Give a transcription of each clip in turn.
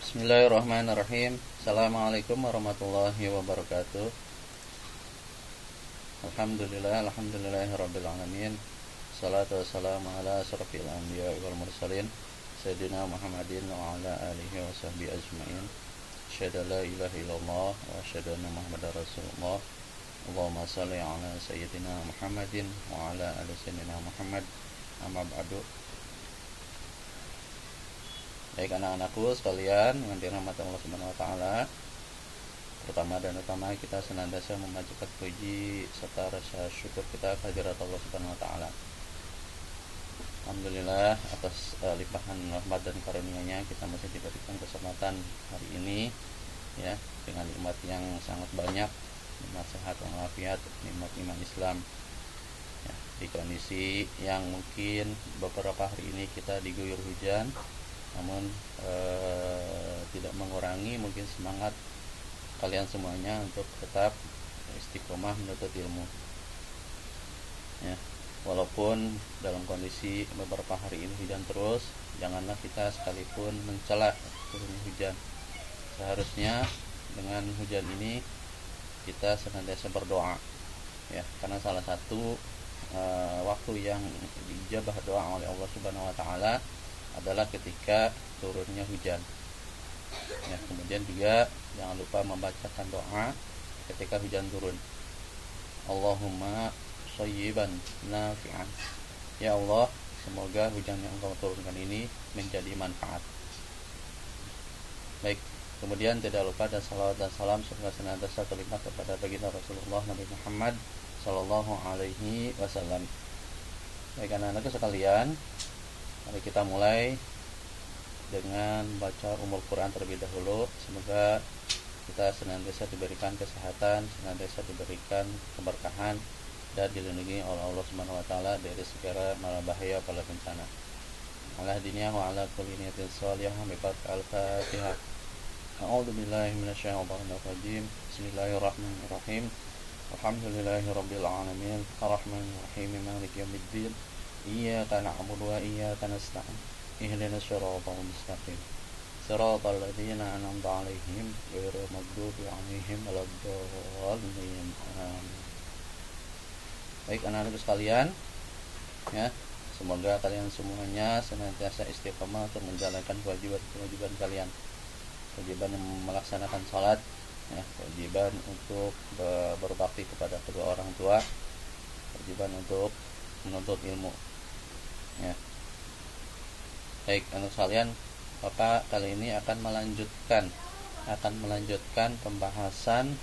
Bismillahirrahmanirrahim. Assalamualaikum warahmatullahi wabarakatuh. Alhamdulillahirabbil alamin. Salatu wassalamu ala asrofil anbiya wal mursalin Sayyidina Muhammadin wa ala alihi wa sahbihi ajma'in. Asyhadu an la ilaha illallah wa asyhadu anna Muhammadar Rasulullah. Allahumma shalli ala Sayyidina Muhammadin wa ala ali Sayyidina Muhammad. Amma ba'du. Baik anak-anakku sekalian yang dirahmati Allah Subhanahu wa taala. Pertama dan utama kita senantiasa memanjatkan puji serta rasa syukur kita kehadirat Allah Subhanahu wa taala. Alhamdulillah atas limpahan rahmat dan karunia-Nya kita masih diberikan kesempatan hari ini ya, dengan nikmat yang sangat banyak, nikmat sehat walafiat, nikmat iman Islam. Ya, di kondisi yang mungkin beberapa hari ini kita diguyur hujan, namun tidak mengurangi mungkin semangat kalian semuanya untuk tetap istiqomah menuntut ilmu ya, walaupun dalam kondisi beberapa hari ini hujan terus. Janganlah kita sekalipun mencela turunnya hujan. Seharusnya dengan hujan ini kita senantiasa berdoa ya, karena salah satu waktu yang diijabah doa oleh Allah Subhanahu wa taala adalah ketika turunnya hujan ya. Kemudian juga jangan lupa membacakan doa ketika hujan turun. Allahumma shayyiban nafi'an, ya Allah, semoga hujan yang Engkau turunkan ini menjadi manfaat. Baik, kemudian tidak lupa dan salawat dan salam semoga senantiasa terlimpah kepada baginda Rasulullah Nabi Muhammad sallallahu alaihi wasallam. Baik anak-anakku sekalian, mari kita mulai dengan baca Ummul Quran terlebih dahulu. Semoga kita senantiasa diberikan kesehatan, senantiasa diberikan keberkahan, dan dilindungi oleh Allah Subhanahu wa taala dari segala mara bahaya pada bencana. Ala diniyah wa ala kulli niyatin shalihah bi Al-Fatihah. A'udzu billahi minasyaitonir rajim. Bismillahirrahmanirrahim. Alhamdulillahirabbil alamin. Arrahmanir rahim. Maliki yaumiddin. Iyyaka na'budu wa iyyaka nasta'in. Ihdinas siratal mustaqim. Siratal ladzina an'amta 'alaihim ghairil maghdubi 'alaihim waladdallin. Baik anak-anak sekalian, ya, semoga kalian semuanya senantiasa istiqomah untuk menjalankan kewajiban kalian. Kewajiban melaksanakan salat, ya, kewajiban untuk berbakti kepada kedua orang tua, kewajiban untuk menuntut ilmu. Ya. Baik, anak sekalian, Bapak kali ini akan melanjutkan pembahasan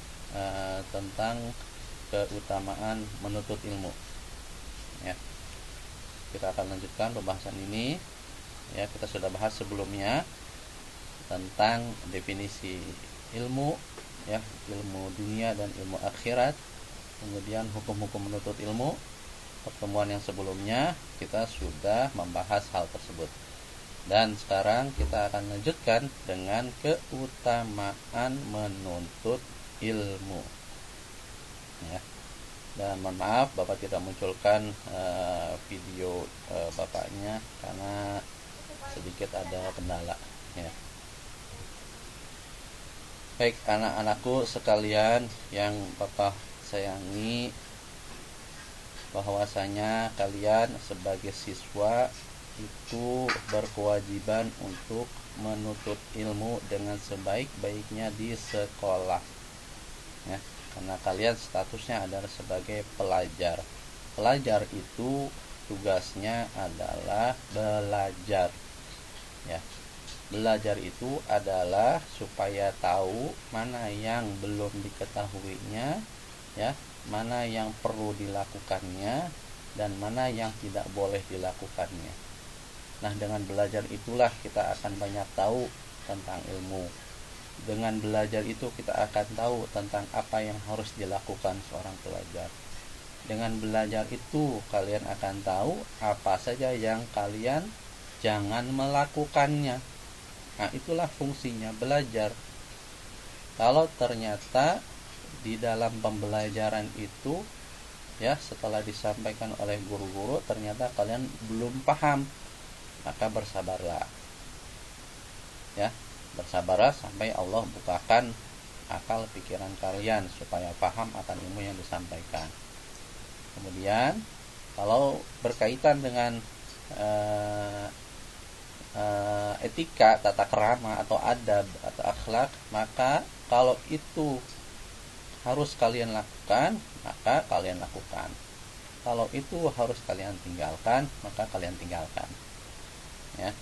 tentang keutamaan menuntut ilmu. Ya. Kita akan lanjutkan pembahasan ini. Ya, kita sudah bahas sebelumnya tentang definisi ilmu, ya, ilmu dunia dan ilmu akhirat. Kemudian hukum-hukum menuntut ilmu. Pertemuan yang sebelumnya kita sudah membahas hal tersebut. Dan sekarang kita akan lanjutkan dengan keutamaan menuntut ilmu. Ya. Dan mohon maaf Bapak tidak munculkan video Bapaknya karena sedikit ada kendala. Ya. Baik anak-anakku sekalian yang Bapak sayangi, bahwasanya kalian sebagai siswa itu berkewajiban untuk menuntut ilmu dengan sebaik-baiknya di sekolah ya, karena kalian statusnya adalah sebagai pelajar. Pelajar itu tugasnya adalah belajar ya. Belajar itu adalah supaya tahu mana yang belum diketahuinya ya, mana yang perlu dilakukannya dan mana yang tidak boleh dilakukannya. Nah, dengan belajar itulah kita akan banyak tahu tentang ilmu. Dengan belajar itu kita akan tahu tentang apa yang harus dilakukan seorang pelajar. Dengan belajar itu kalian akan tahu apa saja yang kalian jangan melakukannya. Nah, itulah fungsinya belajar. Kalau ternyata di dalam pembelajaran itu ya, setelah disampaikan oleh guru-guru ternyata kalian belum paham, maka bersabarlah ya. Bersabarlah sampai Allah bukakan akal pikiran kalian supaya paham akan ilmu yang disampaikan. Kemudian kalau berkaitan dengan etika, tata krama atau adab atau akhlak, maka kalau itu harus kalian lakukan, maka kalian lakukan. Kalau itu harus kalian tinggalkan, maka kalian tinggalkan. Ya,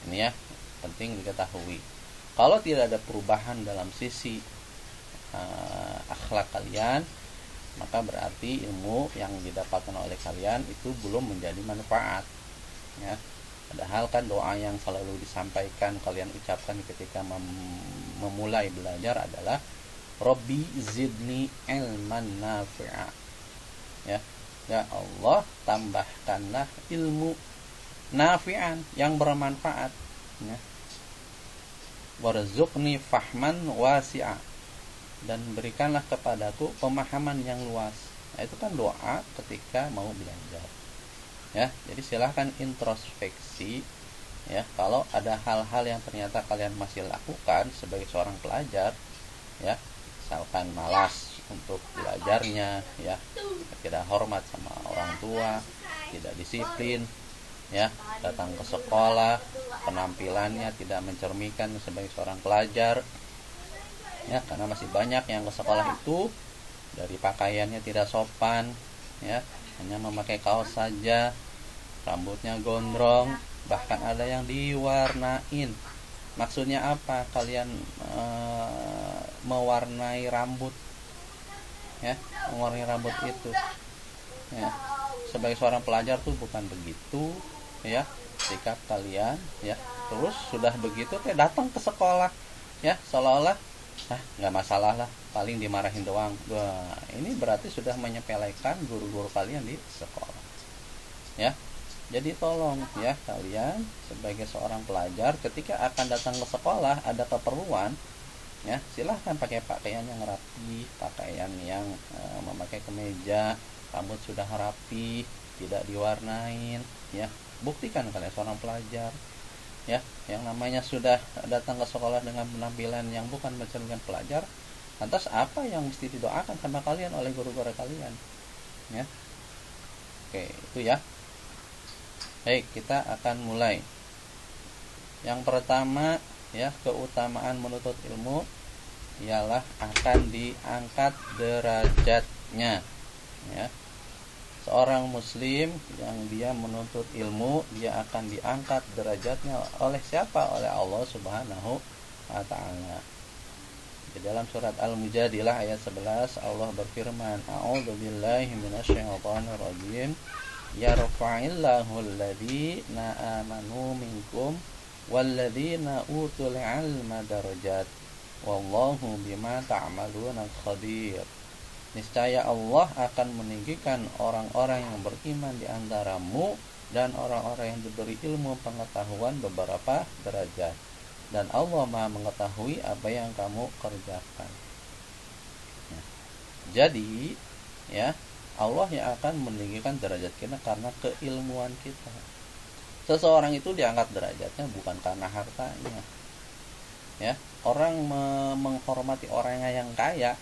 ini ya penting diketahui. Kalau tidak ada perubahan dalam sisi akhlak kalian, maka berarti ilmu yang didapatkan oleh kalian itu belum menjadi manfaat. Ya, padahal kan doa yang selalu disampaikan kalian ucapkan ketika memulai belajar adalah Robbi zidni ilman nafi'a. Ya Allah, tambahkanlah ilmu nafi'an yang bermanfaat. Ya. Warzuqni fahman wasi'a, dan berikanlah kepadaku pemahaman yang luas. Nah, itu kan doa ketika mau belajar. Ya, jadi silahkan introspeksi. Ya, kalau ada hal-hal yang ternyata kalian masih lakukan sebagai seorang pelajar, ya, misalkan malas untuk belajarnya, ya, tidak hormat sama orang tua, tidak disiplin, ya, datang ke sekolah penampilannya tidak mencerminkan sebagai seorang pelajar, ya, karena masih banyak yang ke sekolah itu dari pakaiannya tidak sopan, ya, hanya memakai kaos saja, rambutnya gondrong, bahkan ada yang diwarnain. Maksudnya apa? Kalian mewarnai rambut, ya, mewarnai rambut itu, ya, sebagai seorang pelajar tuh bukan begitu, ya, sikap kalian, ya. Terus sudah begitu datang ke sekolah, ya, seolah-olah nggak masalah lah, paling dimarahin doang. Wah, ini berarti sudah menyepelekan guru-guru kalian di sekolah, ya. Jadi tolong, ya, kalian sebagai seorang pelajar ketika akan datang ke sekolah ada keperluan, ya, silahkan pakai pakaian yang rapi, pakaian yang memakai kemeja, rambut sudah rapi, tidak diwarnain, ya. Buktikan kalian seorang pelajar, ya, yang namanya sudah datang ke sekolah dengan penampilan yang bukan mencerminkan pelajar. Lantas apa yang mesti didoakan sama kalian oleh guru-guru kalian, ya. Oke, itu ya. Baik, kita akan mulai. Yang pertama, ya, keutamaan menuntut ilmu ialah akan diangkat derajatnya, ya. Seorang muslim yang dia menuntut ilmu, dia akan diangkat derajatnya oleh siapa? Oleh Allah Subhanahu wa ta'ala. Di dalam surat Al-Mujadilah ayat 11 Allah berfirman, A'udzubillahi minasyaitonir rajim. Yarfa'illahu alladhina amanu minkum walladzina utul ilma darajat wallahu bima ta'maluna khabir. Niscaya Allah akan meninggikan orang-orang yang beriman di antaramu dan orang-orang yang diberi ilmu pengetahuan beberapa derajat, dan Allah Maha mengetahui apa yang kamu kerjakan. Ya. Jadi, ya, Allah yang akan meninggikan derajat kita karena keilmuan kita. Seseorang itu diangkat derajatnya bukan karena hartanya. Ya, orang menghormati orangnya yang kaya,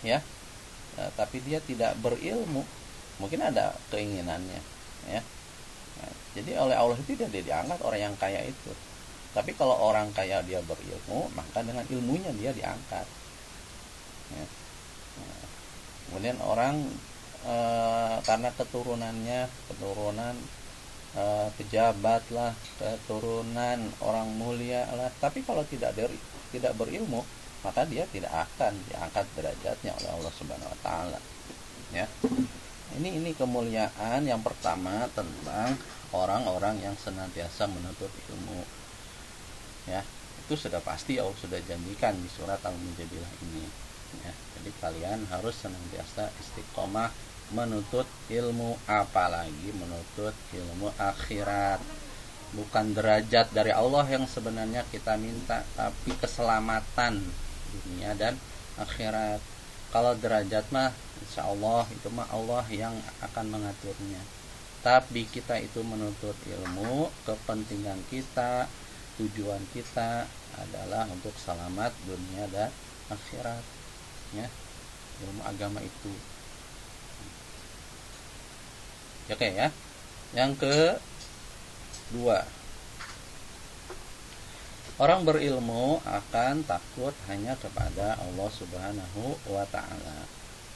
ya, tapi dia tidak berilmu, mungkin ada keinginannya, ya. Nah, jadi oleh Allah itu tidak diangkat orang yang kaya itu. Tapi kalau orang kaya dia berilmu, maka dengan ilmunya dia diangkat, ya. Nah, kemudian orang karena keturunan pejabat lah, keturunan orang mulia lah, tapi kalau tidak berilmu, maka dia tidak akan diangkat derajatnya oleh Allah Subhanahu wa ta'ala, ya. Ini kemuliaan yang pertama tentang orang-orang yang senantiasa menuntut ilmu, ya. Itu sudah pasti Allah sudah janjikan di surat Al-Mujadilah ini, ya. Jadi kalian harus senantiasa istiqomah menuntut ilmu, apalagi menuntut ilmu akhirat. Bukan derajat dari Allah yang sebenarnya kita minta, tapi keselamatan dunia dan akhirat. Kalau derajat mah insya Allah itu mah Allah yang akan mengaturnya. Tapi kita itu menuntut ilmu, kepentingan kita, tujuan kita adalah untuk selamat dunia dan akhirat, ya. Ilmu agama itu. Oke ya. Yang kedua, orang berilmu akan takut hanya kepada Allah Subhanahu wa taala.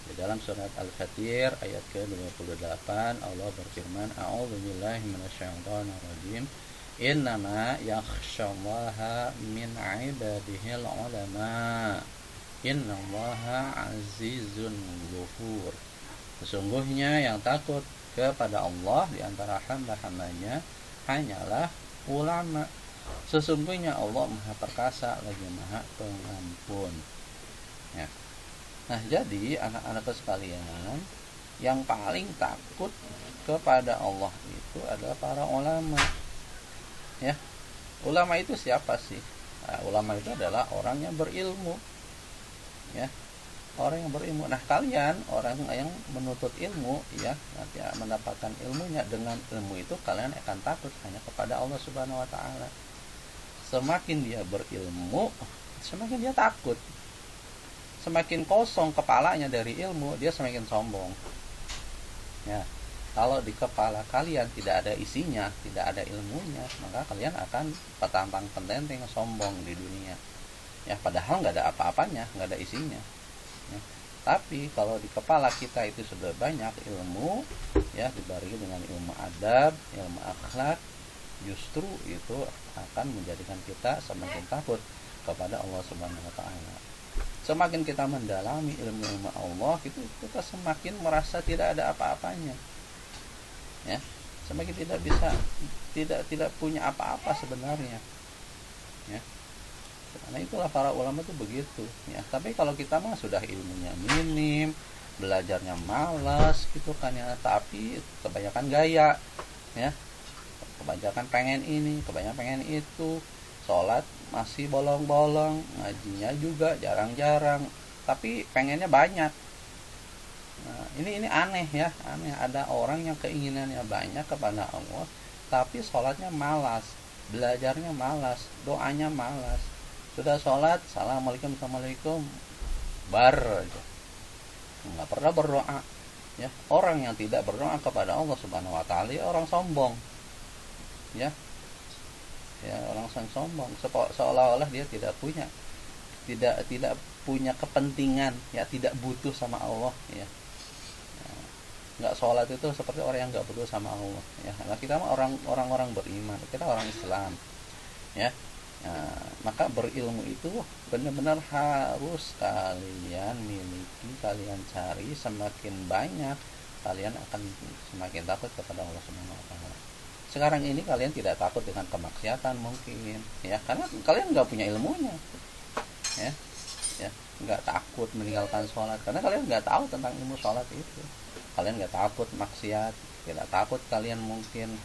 Di dalam surat Al-Fatir ayat ke-28 Allah berfirman, A'udzubillahi minasyaitonir rajim. Innama yakhsyallaha min 'ibadihil ulama. Innallaha 'azizun ghafur. Sesungguhnya yang takut kepada Allah di antara hamba-hambanya hanyalah ulama. Sesungguhnya Allah Maha Perkasa lagi Maha Pengampun. Ya. Nah, jadi anak-anak sekalian, yang paling takut kepada Allah itu adalah para ulama. Ya. Ulama itu siapa sih? Nah, ulama itu adalah orang yang berilmu. Ya. Orang yang berilmu. Nah, kalian orang yang menuntut ilmu, ya, nanti mendapatkan ilmunya, dengan ilmu itu kalian akan takut hanya kepada Allah Subhanahu wa taala. Semakin dia berilmu, semakin dia takut. Semakin kosong kepalanya dari ilmu, dia semakin sombong. Ya, kalau di kepala kalian tidak ada isinya, tidak ada ilmunya, maka kalian akan petantang pententeng sombong di dunia. Ya, padahal nggak ada apa-apanya, nggak ada isinya. Ya. Tapi kalau di kepala kita itu sudah banyak ilmu, ya, dibarengi dengan ilmu adab, ilmu akhlak, justru itu akan menjadikan kita semakin takut kepada Allah Subhanahu wa taala. Semakin kita mendalami ilmu-ilmu Allah, itu kita semakin merasa tidak ada apa-apanya. Ya, semakin tidak punya apa-apa sebenarnya. Ya. Karena itulah para ulama itu begitu, ya. Tapi kalau kita mah sudah ilmunya minim, belajarnya malas gitu kan ya, tapi kebanyakan gaya, ya. Kebanyakan pengen ini, kebanyakan pengen itu. Sholat masih bolong-bolong, ngajinya juga jarang-jarang, tapi pengennya banyak. Nah, ini aneh ya, aneh. Ada orang yang keinginannya banyak kepada Allah, tapi sholatnya malas, belajarnya malas, doanya malas. Sudah sholat, assalamualaikum, bar aja, nggak pernah berdoa. Ya, orang yang tidak berdoa kepada Allah Subhanahu wa taala, orang sombong. Ya, orang sombong, seolah-olah dia tidak punya kepentingan, ya, tidak butuh sama Allah, ya. Nggak sholat itu seperti orang yang nggak butuh sama Allah, ya. Nah, kita mah orang-orang beriman, kita orang Islam, ya. Nah, maka berilmu itu benar-benar harus kalian miliki, kalian cari. Semakin banyak, kalian akan semakin takut kepada Allah Subhanahu wa taala. Sekarang ini kalian tidak takut dengan kemaksiatan mungkin, ya, karena kalian nggak punya ilmunya, ya, nggak takut meninggalkan sholat karena kalian nggak tahu tentang ilmu sholat itu. Kalian nggak takut maksiat, tidak takut kalian mungkin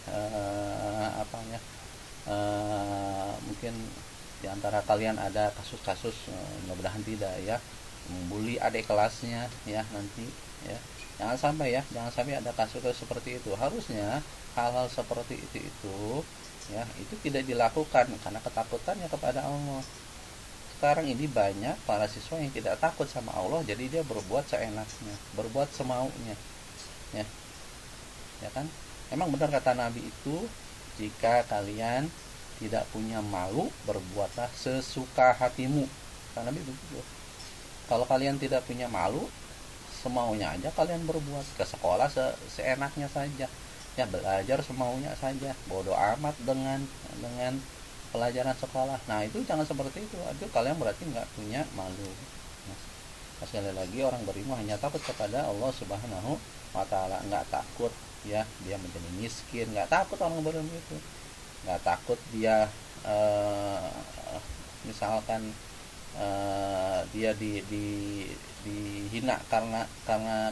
mungkin diantara kalian ada kasus-kasus, mudah-mudahan tidak, ya, membuli adik kelasnya, ya, nanti, ya. Jangan sampai ada kasus seperti itu. Harusnya hal-hal seperti itu, ya, itu tidak dilakukan karena ketakutannya kepada Allah. Sekarang ini banyak para siswa yang tidak takut sama Allah, jadi dia berbuat seenaknya, berbuat semaunya, ya kan? Emang benar kata Nabi itu, jika kalian tidak punya malu, berbuatlah sesuka hatimu. Kata Nabi begitu. Kalau kalian tidak punya malu, semaunya aja kalian berbuat. Ke sekolah seenaknya saja, ya, belajar semaunya saja, bodoh amat dengan pelajaran sekolah. Nah, itu jangan seperti itu. Kalian berarti nggak punya malu. Nah, sekali lagi, orang beriman hanya takut kepada Allah Subhanahu wa taala, nggak takut, ya, dia menjadi miskin, nggak takut orang berilmu itu. Nggak takut dia misalkan dia dihina karena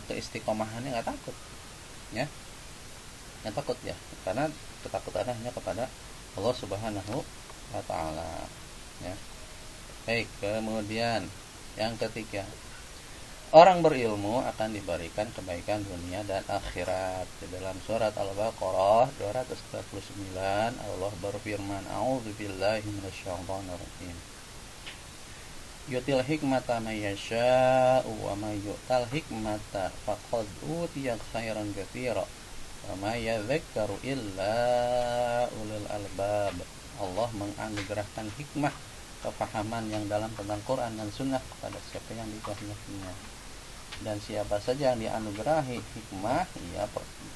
keistiqomahannya, nggak takut, ya, nggak takut, ya, karena ketakutannya hanya kepada Allah Subhanahu wa taala, ya. Baik, kemudian yang ketiga, Orang berilmu akan diberikan kebaikan dunia dan akhirat. Di dalam surat Al-Baqarah 239 Allah berfirman, A'udzubillahi minasyaitonirrajim. Yutil hikmata may yasha'u wa may yu'tal hikmata faqad utiya khairan katsira wa may yadhakkaru illa ulul albab. Allah menganugerahkan hikmah, kepahaman yang dalam tentang Quran dan Sunnah kepada siapa yang dikehendakinya. Dan siapa saja yang dianugerahi hikmah, ia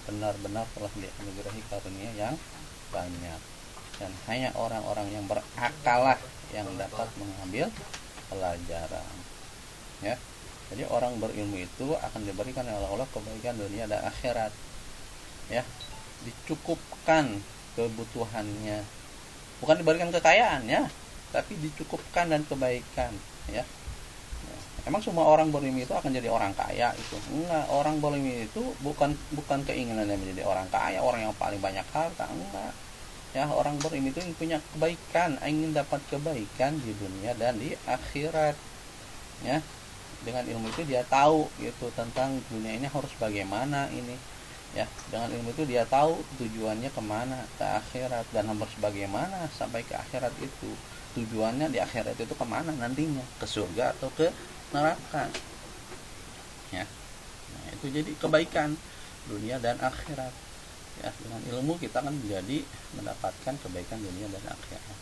benar-benar telah dianugerahi karunia yang banyak. Dan hanya orang-orang yang berakalah yang dapat mengambil pelajaran. Ya, jadi orang berilmu itu akan diberikan oleh Allah kebaikan dunia dan akhirat. Ya, dicukupkan kebutuhannya, bukan diberikan kekayaan ya, tapi dicukupkan dan kebaikan. Ya, emang semua orang berilmu itu akan jadi orang kaya itu? Enggak. Orang berilmu itu bukan keinginannya menjadi orang kaya, orang yang paling banyak harta, enggak. Ya, orang berilmu itu punya kebaikan, ingin dapat kebaikan di dunia dan di akhirat. Ya, dengan ilmu itu dia tahu gitu tentang dunia ini harus bagaimana ini. Ya, dengan ilmu itu dia tahu tujuannya kemana, ke akhirat, dan harus bagaimana sampai ke akhirat itu. Tujuannya di akhirat itu kemana nantinya, ke surga atau ke neraka. Ya, nah, itu jadi kebaikan dunia dan akhirat. Ya, dengan ilmu kita akan menjadi mendapatkan kebaikan dunia dan akhirat.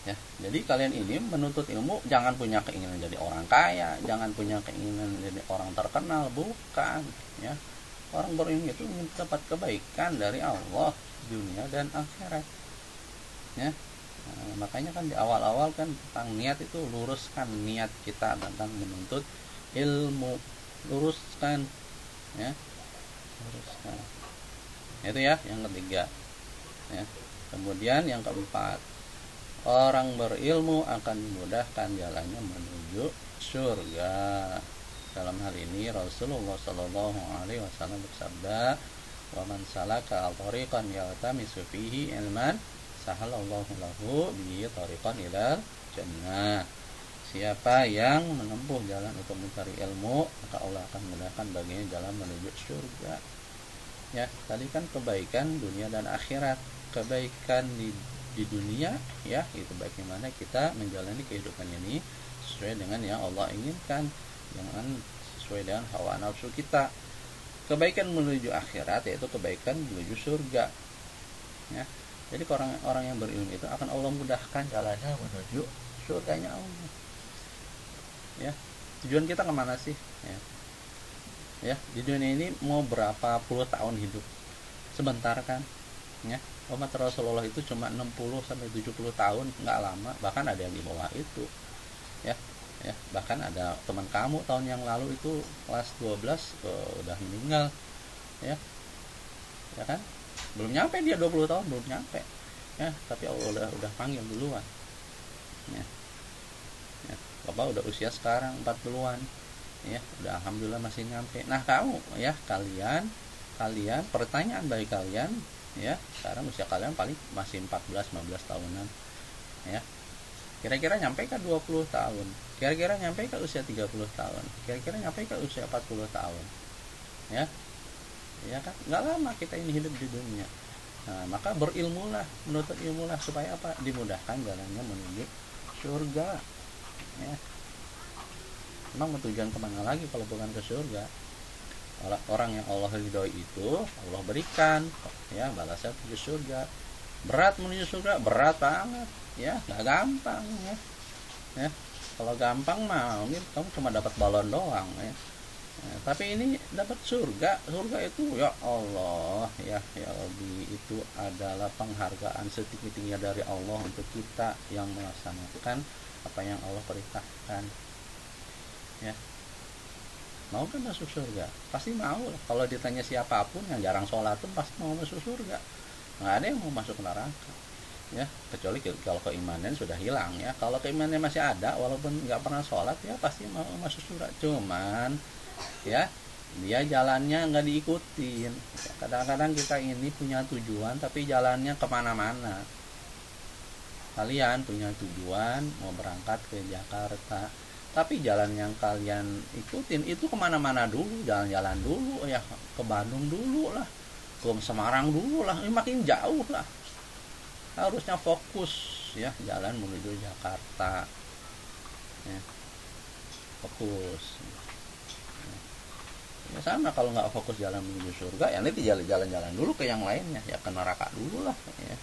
Ya, jadi kalian ini menuntut ilmu jangan punya keinginan jadi orang kaya, jangan punya keinginan jadi orang terkenal, bukan. Ya, orang berilmu itu ingin dapat kebaikan dari Allah dunia dan akhirat. Ya, nah, makanya kan di awal-awal kan tentang niat itu, luruskan niat kita tentang menuntut ilmu, luruskan. Ya, luruskan. Itu ya yang ketiga. Ya, kemudian yang keempat, orang berilmu akan dimudahkan jalannya menuju surga. Dalam hal ini Rasulullah Shallallahu Alaihi Wasallam bersabda, "Wa man salaka tariqan yaltamisu fihi ilman, sahalallahu lahu bihi tariqan ilal jannah." Siapa yang menempuh jalan untuk mencari ilmu, maka Allah akan memudahkan baginya jalan menuju surga. Ya, tadi kan kebaikan dunia dan akhirat. Kebaikan di dunia, ya, itu bagaimana kita menjalani kehidupan ini sesuai dengan yang Allah inginkan, jangan sesuai dengan hawa nafsu kita. Kebaikan menuju akhirat yaitu kebaikan menuju surga. Ya, jadi orang-orang yang berilmu itu akan Allah mudahkan jalannya menuju surganya Allah. Ya, tujuan kita kemana sih? Ya, di dunia ini mau berapa puluh tahun hidup? Sebentar kan? Ya, umat Rasulullah itu cuma 60 sampai 70 tahun, nggak lama, bahkan ada yang di bawah itu. Ya, bahkan ada teman kamu tahun yang lalu itu kelas 12 udah meninggal. Ya kan? Belum nyampe dia 20 tahun, belum nyampe. Ya, tapi Allah udah panggil duluan. Ya. Bapak udah usia sekarang 40-an. Ya, udah alhamdulillah masih nyampe. Nah, kamu ya, kalian pertanyaan bagi kalian, ya, sekarang usia kalian paling masih 14-15 tahunan. Ya. Kira-kira nyampe ke 20 tahun? Kira-kira nyampe ke usia 30 tahun? Kira-kira nyampe ke usia 40 tahun? Ya. Ya kan? Enggak lama kita ini hidup di dunia. Nah, maka berilmulah, menuntut ilmulah supaya apa? Dimudahkan jalannya menuju surga. Ya. Memang tujuan kemana lagi kalau bukan ke surga? Orang yang Allah ridhoi itu Allah berikan, ya, balasnya menuju surga. Berat menuju surga, berat banget, ya, nggak gampang, ya. Ya, kalau gampang mah mungkin kamu cuma dapat balon doang, ya. Nah, tapi ini dapat surga itu ya Allah, ya Rabbi, itu adalah penghargaan setinggi-tingginya dari Allah untuk kita yang melaksanakan apa yang Allah perintahkan. Ya, mau kan masuk surga? Pasti mau. Kalau ditanya siapapun yang jarang sholat pun pasti mau masuk surga. Nggak ada yang mau masuk neraka. Ya, kecuali kalau keimanan sudah hilang, ya. Kalau keimanan masih ada walaupun nggak pernah sholat, ya pasti mau masuk surga. Cuman ya, dia jalannya nggak diikutin. Kadang-kadang kita ini punya tujuan tapi jalannya kemana-mana. Kalian punya tujuan mau berangkat ke Jakarta, Tapi jalan yang kalian ikutin itu kemana-mana dulu, jalan-jalan dulu ya, ke Bandung dulu lah, ke Semarang dulu lah, makin jauh lah. Harusnya fokus ya, jalan menuju Jakarta ya, fokus ya. Sama kalau nggak fokus jalan menuju surga ya nanti jalan-jalan dulu ke yang lainnya ya, ke neraka dulu lah ya,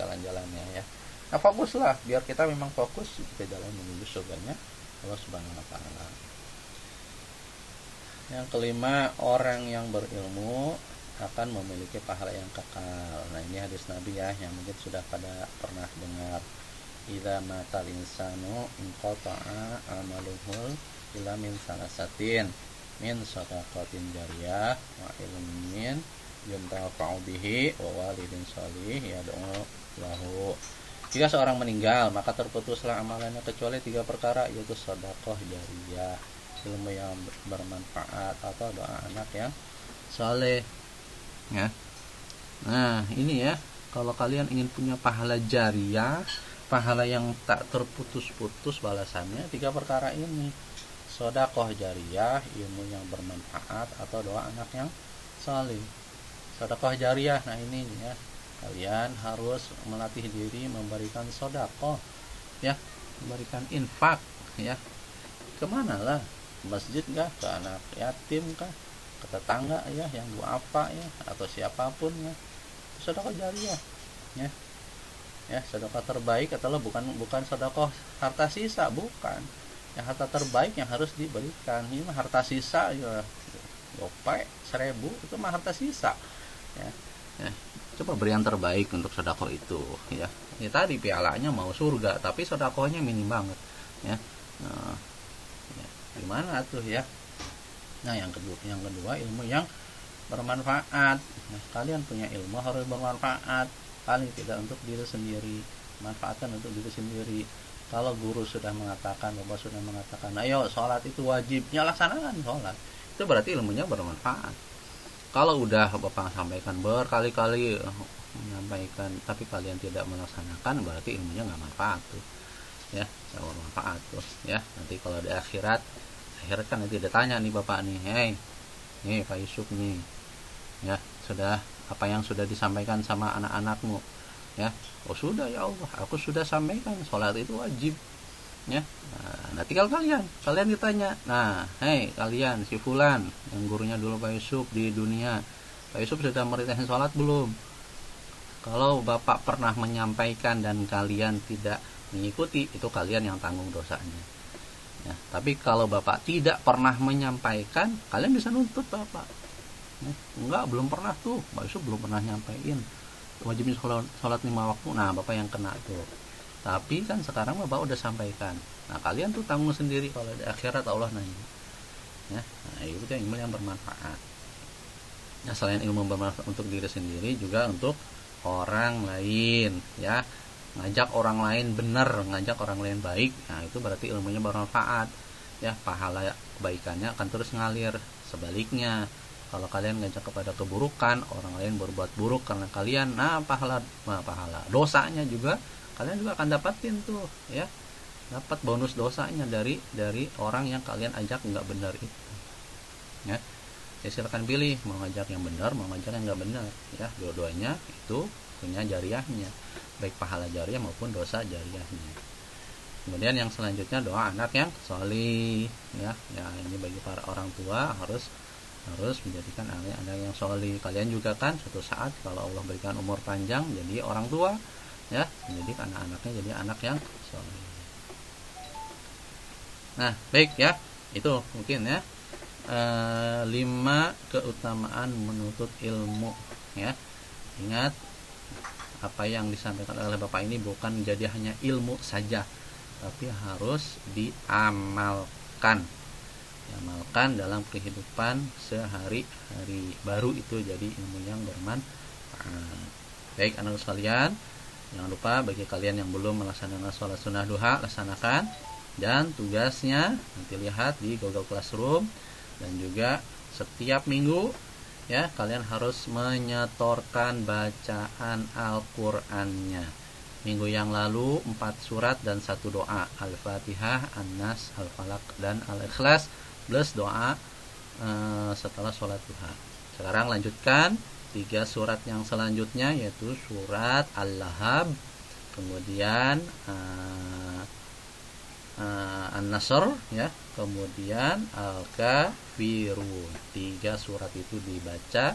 jalan-jalannya ya. Nah fokuslah biar kita memang fokus ke jalan menuju surganya Allah Subhanahu wa Ta'ala. Yang kelima, orang yang berilmu akan memiliki pahala yang kekal. Nah ini hadis Nabi ya, yang mungkin sudah pada pernah dengar. Idza matal insanu inqata'a amaluhu illa min salasatin min shadaqatin jariyah wa ilmin yuntafa'u bihi wa walidin shalih yad'u lahu. Jika seorang meninggal, maka terputuslah amalannya kecuali 3 perkara, yaitu sedekah jariyah, ilmu yang bermanfaat, atau doa anak yang saleh. Ya. Nah, ini ya, kalau kalian ingin punya pahala jariyah, pahala yang tak terputus-putus balasannya, 3 perkara ini. Sedekah jariyah, ilmu yang bermanfaat, atau doa anak yang saleh. Sedekah jariyah, nah ini ya. Kalian harus melatih diri memberikan sedekah ya, memberikan infak ya. Kemana lah? Ke masjid kah? Ke anak yatim kah? Ke tetangga ya, yang duafa ya, atau siapapun ya. Sedekah jariyah ya. Ya, sedekah terbaik adalah bukan sedekah harta sisa, bukan. Yang harta terbaik yang harus diberikan. Ini mah harta sisa ya. Gopay 1000 itu mah harta sisa ya. Ya. Coba beri yang terbaik untuk sedekah itu ya. Ya tadi pialanya mau surga tapi sedekahnya minim banget ya. Nah, ya, gimana tuh ya. Nah, yang kedua ilmu yang bermanfaat. Nah, kalian punya ilmu harus bermanfaat, paling tidak untuk diri sendiri, manfaatkan untuk diri sendiri. Kalau guru sudah mengatakan, bapak sudah mengatakan, ayo sholat itu wajibnya, laksanakan sholat, itu berarti ilmunya bermanfaat. Kalau udah bapak sampaikan berkali-kali menyampaikan tapi kalian tidak melaksanakan, berarti ilmunya nggak manfaat tuh ya, nggak bermanfaat tuh ya. Nanti kalau di akhirat kan nanti ditanya nih bapak nih, hey nih Pak Yusuf nih ya, sudah apa yang sudah disampaikan sama anak-anakmu ya? Oh sudah ya Allah, aku sudah sampaikan sholat itu wajib ya. Nah tinggal kalian ditanya, nah hei kalian si fulan yang gurunya dulu Pak Yusuf di dunia, Pak Yusuf sudah merintahkan sholat belum? Kalau bapak pernah menyampaikan dan kalian tidak mengikuti, itu kalian yang tanggung dosanya ya. Tapi kalau bapak tidak pernah menyampaikan, kalian bisa nuntut bapak ya. Enggak, belum pernah tuh Pak Yusuf belum pernah nyampaikan wajibnya sholat 5 waktu, nah bapak yang kena tuh. Tapi kan sekarang bapak udah sampaikan, nah kalian tuh tanggung sendiri kalau di akhirat Allah nanya ya. Nah itu ilmu yang bermanfaat. Nah selain ilmu bermanfaat untuk diri sendiri, juga untuk orang lain ya, ngajak orang lain benar, ngajak orang lain baik, nah itu berarti ilmunya bermanfaat ya, pahala kebaikannya akan terus ngalir. Sebaliknya, kalau kalian ngajak kepada keburukan, orang lain berbuat buruk karena kalian, nah pahala dosanya juga kalian juga akan dapatin tuh ya, dapat bonus dosanya dari orang yang kalian ajak nggak benar itu ya. Ya silakan pilih mau ngajak yang benar, mau ngajak yang nggak benar ya, dua-duanya itu punya jariyahnya, baik pahala jariyah maupun dosa jariyahnya. Kemudian yang selanjutnya doa anak yang sholih ya. Ya ini bagi para orang tua harus menjadikan anak yang sholih. Kalian juga kan suatu saat kalau Allah berikan umur panjang jadi orang tua ya, menjadi anak-anaknya jadi anak yang sholih. Nah baik ya, itu mungkin ya 5 keutamaan menuntut ilmu ya. Ingat, apa yang disampaikan oleh bapak ini bukan jadi hanya ilmu saja, tapi harus diamalkan dalam kehidupan sehari-hari, baru itu jadi ilmu yang bermanfaat. Baik anak sekalian, jangan lupa bagi kalian yang belum melaksanakan sholat sunnah duha, laksanakan. Dan tugasnya nanti lihat di Google Classroom, dan juga setiap minggu ya kalian harus menyetorkan bacaan Al-Qur'annya Minggu yang lalu 4 surat dan 1 doa, Al-Fatihah, An-Nas, Al-Falaq, dan Al-Ikhlas plus doa setelah sholat duha. Sekarang lanjutkan 3 surat yang selanjutnya, yaitu surat Al-Lahab, kemudian An-Nasr, ya, kemudian Al-Kafirun. 3 surat itu dibaca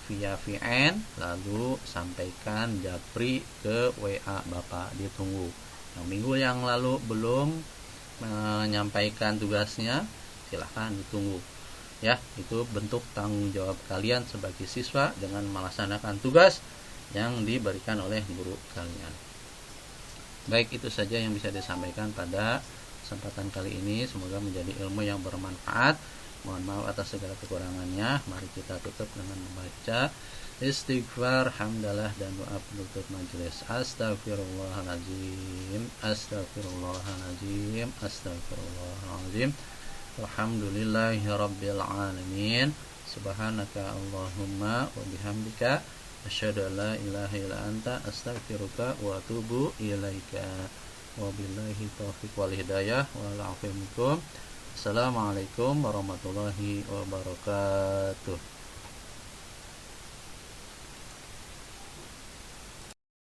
via VN, lalu sampaikan japri ke WA Bapak, ditunggu. Yang minggu yang lalu belum menyampaikan tugasnya, silahkan ditunggu. Ya, itu bentuk tanggung jawab kalian sebagai siswa dengan melaksanakan tugas yang diberikan oleh guru kalian. Baik, itu saja yang bisa disampaikan pada kesempatan kali ini. Semoga menjadi ilmu yang bermanfaat. Mohon maaf atas segala kekurangannya. Mari kita tutup dengan membaca istighfar, hamdalah, dan doa penutup majelis. Astagfirullahaladzim, astagfirullahaladzim, astagfirullahaladzim. Alhamdulillahi rabbil alamin. Subhanaka Allahumma wa bihamdika asyhadu an la ilaha illa anta astaghfiruka wa atubu ilaika. Wabillahi taufiq wal hidayah. Assalamualaikum warahmatullahi wabarakatuh.